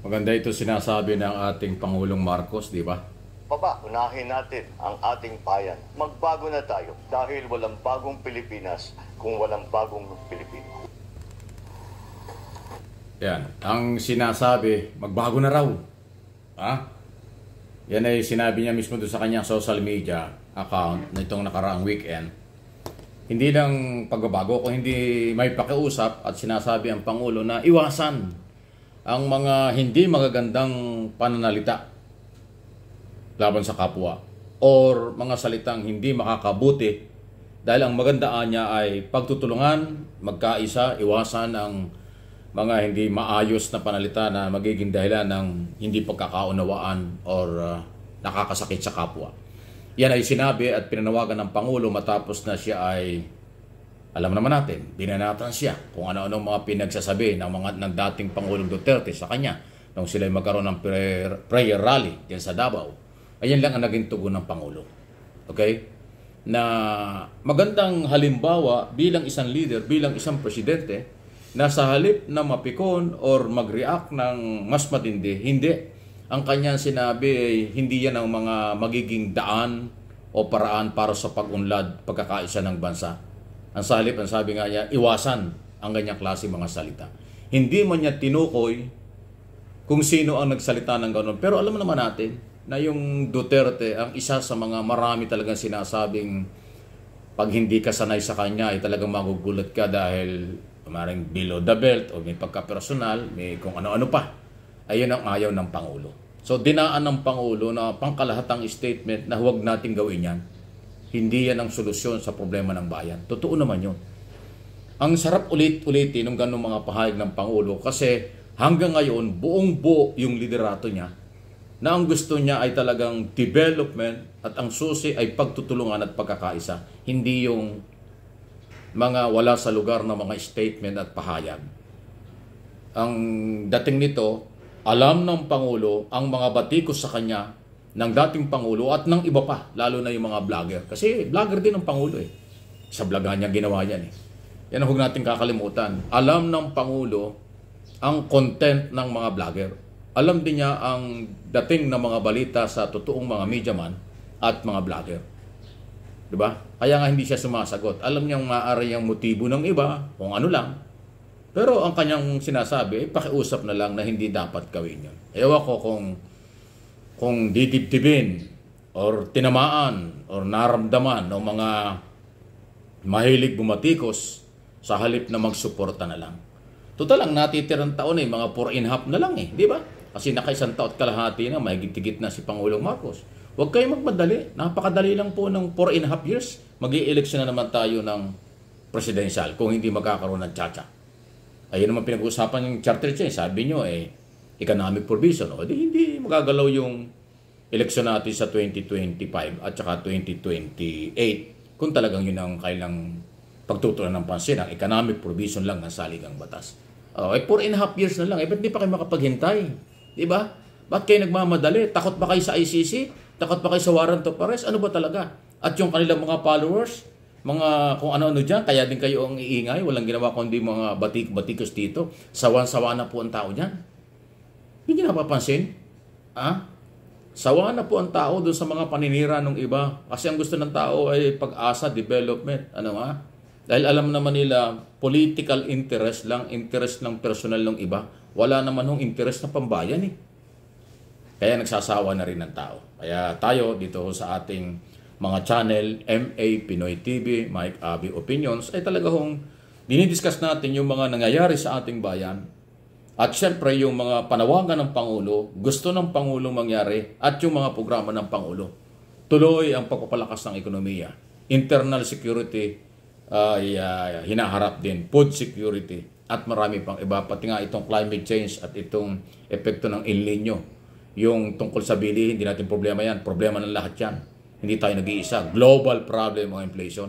Maganda ito sinasabi ng ating Pangulong Marcos, di ba? Unahin natin ang ating bayan. Magbago na tayo dahil walang bagong Pilipinas kung walang bagong Pilipino. Yan. Ang sinasabi, magbago na raw. Ha? Yan ay sinabi niya mismo doon sa kanyang social media account na itong nakaraang weekend. Hindi lang pagbabago, kung hindi may pakiusap at sinasabi ang Pangulo na iwasan ang mga hindi magagandang pananalita laban sa kapwa or mga salitang hindi makakabuti dahil ang magandaan niya ay pagtutulungan, magkaisa, iwasan ang mga hindi maayos na panalita na magiging dahilan ng hindi pagkakaunawaan or nakakasakit sa kapwa. Yan ay sinabi at pinanawagan ng Pangulo matapos na siya ay, alam naman natin, binanatan siya kung ano-anong mga pinagsasabi ng dating Pangulong Duterte sa kanya nung sila magkaroon ng prayer rally diyan sa Davao. Ayan lang ang naging tugon ng Pangulo. Okay? Na magandang halimbawa bilang isang leader, bilang isang presidente, na sa halip na mapikon or mag-react ng mas matindi, hindi. Ang kanyang sinabi ay hindi yan ang mga magiging daan o paraan para sa pag-unlad, pagkakaisa ng bansa. Ang sa halip, ang sabi nga niya, iwasan ang ganyang klase mga salita. Hindi man niya tinukoy kung sino ang nagsalita ng gano'n. Pero alam naman natin na yung Duterte ang isa sa mga marami talagang sinasabing pag hindi ka sanay sa kanya ay talagang magugulat ka dahil maring below the belt o may pagka-personal, may kung ano-ano pa. Ayun ang ayaw ng Pangulo. So dinaan ng Pangulo na pangkalahatang statement na huwag nating gawin yan. Hindi yan ang solusyon sa problema ng bayan. Totoo naman yun. Ang sarap ulit-ulitin ng ganong mga pahayag ng Pangulo kasi hanggang ngayon buong-buo yung liderato niya na ang gusto niya ay talagang development at ang susi ay pagtutulungan at pagkakaisa. Hindi yung mga wala sa lugar na mga statement at pahayag. Ang dating nito, alam ng Pangulo ang mga batikos sa kanya ng dating Pangulo at ng iba pa, lalo na yung mga vlogger. Kasi vlogger din ang Pangulo eh. Sa vlogan niya ginawa yan eh. Yan ang huwag natin kakalimutan. Alam ng Pangulo ang content ng mga vlogger. Alam din niya ang dating ng mga balita sa totoong mga media man at mga vlogger. Diba? Kaya nga hindi siya sumasagot. Alam niyang maaari ang motibo ng iba, kung ano lang. Pero ang kanyang sinasabi, pakiusap na lang na hindi dapat gawin yun. Ewan ko kung didibdibin or tinamaan or naramdaman ng mga mahilig bumatikos sa halip na magsuporta na lang. Total lang natitirang taon eh, mga 4.5 na lang eh, di ba? Kasi naka-1 taon at kalahati na, mahigit-tigit na si Pangulong Marcos. Huwag kayong magmadali. Napakadali lang po ng 4.5 years. Mag-i-eleksyon na naman tayo ng presidential kung hindi magkakaroon ng tsa-tsa. Ayun naman pinag-uusapan yung charter change. Sabi nyo economic provision. O di hindi magagalaw yung eleksyon natin sa 2025 at saka 2028 kung talagang yun ang kailang pagtutunan ng pansin. Ang economic provision lang ng saligang batas. 4.5 years na lang. Ba't di pa kayo makapaghintay? Diba? Ba't kayo nagmamadali? Takot ba kayo sa ICC? Takot ba kayo sa warrant of arrest? Ano ba talaga? At yung kanilang mga followers, mga kung ano-ano dyan, kaya din kayo ang iingay, walang ginawa kundi mga batikos dito. Sawan-sawa na po ang tao dyan. Hindi nyo napapansin? Sawa na po ang tao doon sa mga paninira ng iba. Kasi ang gusto ng tao ay pag-asa, development. Dahil alam naman nila, political interest lang, interest ng personal ng iba. Wala naman yung interest ng pambayan eh. Kaya nagsasawa na rin ng tao. Kaya tayo dito sa ating mga channel, MA Pinoy TV, Mike Abby Opinions, ay talagang dinidiscuss natin yung mga nangyayari sa ating bayan. At syempre yung mga panawagan ng Pangulo, gusto ng Pangulo mangyari, at yung mga programa ng Pangulo. Tuloy ang pagpapalakas ng ekonomiya. Internal security ay hinaharap din. Food security at marami pang iba. Pati nga itong climate change at itong epekto ng El Nino. Yung tungkol sa bilihin, hindi natin problema yan. Problema ng lahat yan. Hindi tayo nag-iisa. Global problem ng inflation.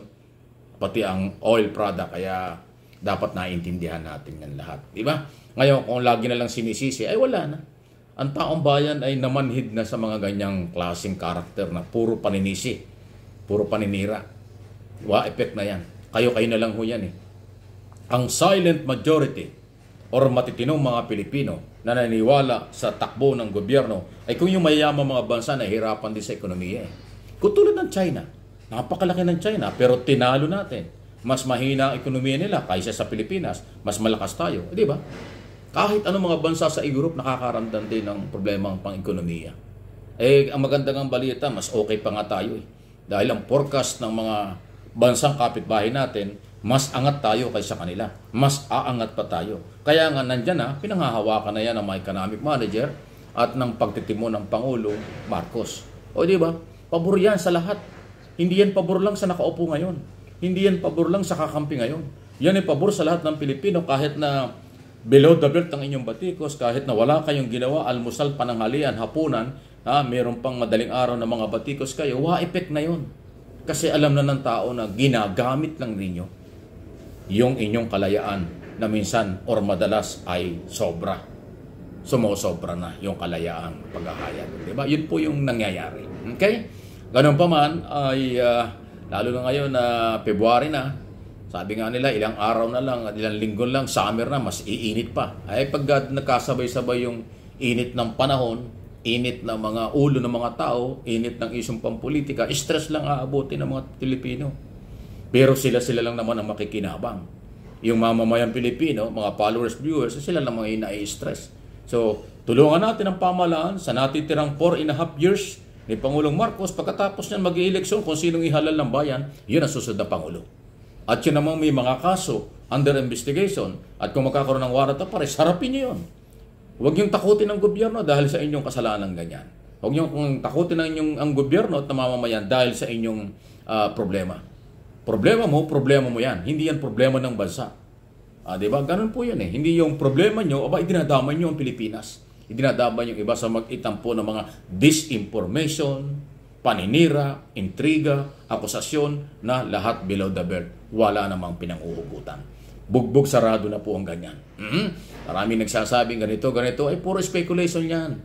Pati ang oil product. Kaya dapat naiintindihan natin yan lahat. Diba? Ngayon, kung lagi na lang sinisisi, ay wala na. Ang taong bayan ay namanhid na sa mga ganyang klaseng karakter na puro paninisi. Puro paninira. Effect na yan. Kayo na lang ho yan eh. Ang silent majority or matitinong mga Pilipino na naniniwala sa takbo ng gobyerno ay kung yung mayayamang mga bansa nahihirapan din sa ekonomiya. Katulad ng China. Napakalaki ng China pero tinalo natin. Mas mahina ang ekonomiya nila kaysa sa Pilipinas. Mas malakas tayo. Di ba? Kahit anong mga bansa sa Europe nakakaramdam din ng problema pang-ekonomiya. Ang magandang balita, mas okay pa nga tayo Dahil ang forecast ng mga bansang kapitbahay natin, mas angat tayo kaysa kanila. Mas aangat pa tayo. Kaya nga nandyan pinanghahawakan na yan ng mga economic manager at ng pagtitimo ng Pangulo Marcos. O di ba? Pabor yan sa lahat. Hindi yan pabor lang sa nakaupo ngayon. Hindi yan pabor lang sa kakampi ngayon. Yan ay pabor sa lahat ng Pilipino kahit na below the belt ang inyong batikos, kahit na wala kayong ginawa, almusal, pananghalian, hapunan, meron pang madaling araw na mga batikos kayo, effect na yun. Kasi alam na ng tao na ginagamit lang ninyo yung inyong kalayaan na minsan or madalas ay sobra. Sumosobra na yung kalayaang paghahayag. Diba? Yun po yung nangyayari. Okay? Ganun pa man ay lalo na ngayon na February na, sabi nga nila ilang araw na lang, ilang linggo lang, summer na, mas iinit pa. Ay pag nagkasabay-sabay yung init ng panahon, init ng mga ulo ng mga tao, init ng isyong pampolitika, stress lang aabutin ng mga Pilipino. Pero sila lang naman ang makikinabang. Yung mamamayang Pilipino, mga followers, viewers, sila lang mga ina-stress. So, tulungan natin ang pamahalaan sa natitirang 4.5 years ni Pangulong Marcos. Pagkatapos niyan mag-i-eleksyon kung sinong ihalal ng bayan, yun ang susunod na Pangulo. At yun namang may mga kaso under investigation at kung magkakaroon ng warrant of arrest, harapin niyo yun. Huwag niyong takutin ang gobyerno dahil sa inyong kasalanan ganyan. Huwag niyong takutin ang gobyerno at namamayan dahil sa inyong problema. Problema mo yan. Hindi yan problema ng bansa. Diba? Ganun po yan Hindi yung problema nyo, idinadamay nyo ang Pilipinas. Idinadamay yung iba sa mag-itampo ng mga disinformation, paninira, intriga, akusasyon na lahat below the belt. Wala namang pinanguhugutan. Bugbog sarado na po ang ganyan. Maraming nagsasabing ganito, ay puro speculation yan.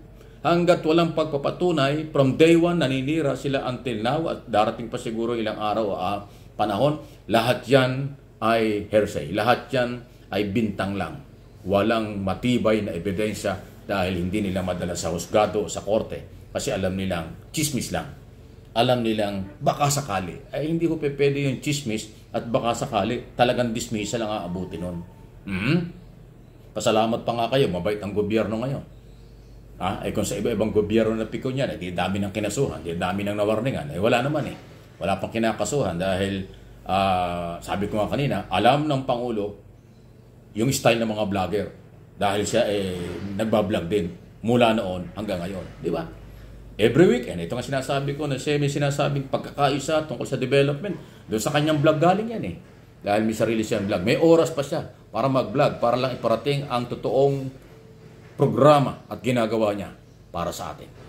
Hanggat walang pagpapatunay, from day one naninira sila until now at darating pa siguro ilang araw panahon, lahat yan ay hearsay. Lahat yan ay bintang lang. Walang matibay na ebidensya dahil hindi nila madala sa husgado o sa korte kasi alam nilang chismis lang. Alam nilang baka sakali. Hindi ko pwede yung chismis at baka sakali. Talagang dismissal lang aabuti nun. Pasalamat pa nga kayo, mabait ang gobyerno ngayon. Kung sa iba-ibang gobyerno na piko niyan, di dami ng kinasuhan, di dami ng nawarningan. Wala naman Wala pang kinakasuhan dahil sabi ko nga kanina, alam ng Pangulo yung style ng mga vlogger dahil siya nagbablog din mula noon hanggang ngayon. Di ba? Every weekend, ito nga sinasabi ko na siya may sinasabing pagkakaisa tungkol sa development. Doon sa kanyang vlog galing yan Dahil may sarili siyang vlog. May oras pa siya para mag-vlog, para lang iparating ang totoong programa at ginagawa niya para sa atin.